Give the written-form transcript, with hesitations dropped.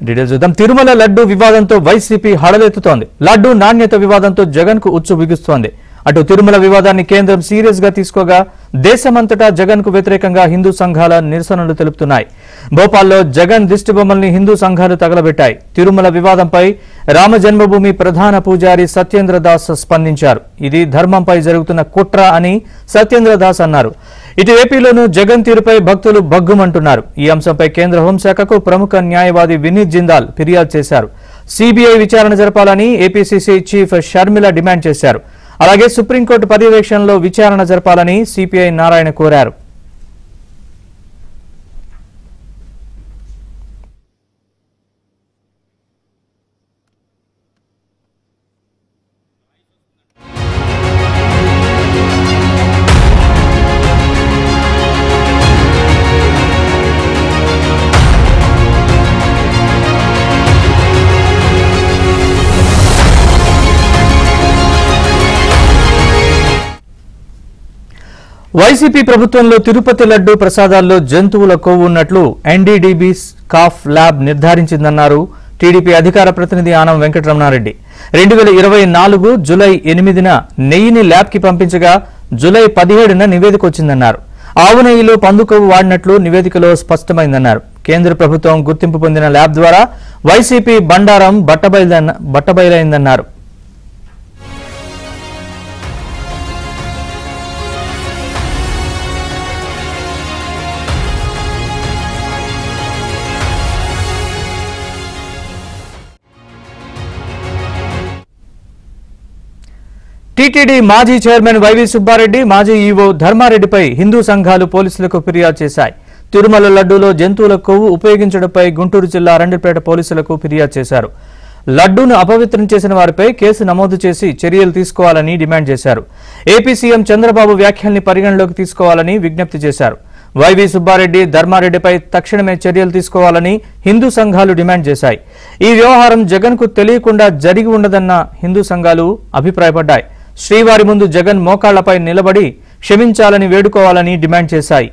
Details చూద్దాం. Tirumala laddu వివాదంతో YCP హడలెత్తుతోంది. Laddu నాణ్యత వివాదంతో జగన్ కు ఉచ్చు బిగుస్తోంది. అటు తిరుమల వివాదాన్ని కేంద్రం సీరియస్ గా తీసుకోగా దేశమంతటా జగన్ కు వ్యతిరేకంగా హిందూ సంఘాల నిరసనలు తెలుపుతున్నాయి. భోపాల్లో జగన్ దిష్టిబొమ్మల్ని హిందూ సంఘాలు తగలబెట్టాయి. తిరుమల వివాదంపై రామ జన్మభూమి ప్రధాన పూజారి సత్యేంద్ర దాస్ స్పందించారు. ఇది ధర్మంపై జరుగుతున్న కుట్ర అని సత్యేంద్ర దాస్ అన్నారు. ఇటు ఏపీలోనూ జగన్ తీరుపై భక్తులు భగ్గుమంటున్నారు. ఈ అంశంపై కేంద్ర హోంశాఖకు ప్రముఖ న్యాయవాది వినీత్ జిందాల్ ఫిర్యాదు చేశారు. సిబిఐ విచారణ జరపాలని ఏపీసీసీ చీఫ్ షర్మిల డిమాండ్ చేశారు. అలాగే సుప్రీంకోర్టు పర్యవేక్షణలో విచారణ జరపాలని సిపిఐ నారాయణ కోరారు. వైసీపీ ప్రభుత్వంలో తిరుపతి లడ్డు ప్రసాదాల్లో జంతువుల కొవ్వు ఉన్నట్లు ఎన్డీడీబీ కాఫ్ ల్యాబ్ నిర్ధారించిందన్నారు టీడీపీ అధికార ప్రతినిధి ఆనం వెంకటరమణారెడ్డి. 2024 జూలై 8న నెయ్యిని ల్యాబ్ కి పంపించగా జూలై 17న నివేదిక వచ్చిందన్నారు. ఆవు నెయ్యిలో పందు కొవ్వు వాడినట్లు నివేదికలో స్పష్టమైందన్నారు. కేంద్ర ప్రభుత్వం గుర్తింపు పొందిన ల్యాబ్ ద్వారా వైసీపీ బండారం బట్టబయలైందన్నారు. టీటీడీ మాజీ చైర్మన్ వైవి సుబ్బారెడ్డి, మాజీ ఈవో ధర్మారెడ్డిపై హిందూ సంఘాలు పోలీసులకు ఫిర్యాదు చేశాయి. తిరుమల లడ్డూలో జంతువుల కొవ్వు ఉపయోగించడంపై గుంటూరు జిల్లా రండిపేట పోలీసులకు ఫిర్యాదు చేశారు. లడ్డూను అపవిత్రం చేసిన వారిపై కేసు నమోదు చేసి చర్యలు తీసుకోవాలని డిమాండ్ చేశారు. ఏపీ సీఎం చంద్రబాబు వ్యాఖ్యల్ని పరిగణలోకి తీసుకోవాలని విజ్ఞప్తి చేశారు. వైవి సుబ్బారెడ్డి, ధర్మారెడ్డిపై తక్షణమే చర్యలు తీసుకోవాలని హిందూ సంఘాలు డిమాండ్ చేశాయి. ఈ వ్యవహారం జగన్ కు తెలియకుండా జరిగి ఉండదన్న హిందూ సంఘాలు అభిప్రాయపడ్డాయి. శ్రీవారి ముందు జగన్ మోకాళ్లపై నిలబడి క్షమించాలని వేడుకోవాలని డిమాండ్ చేశాయి.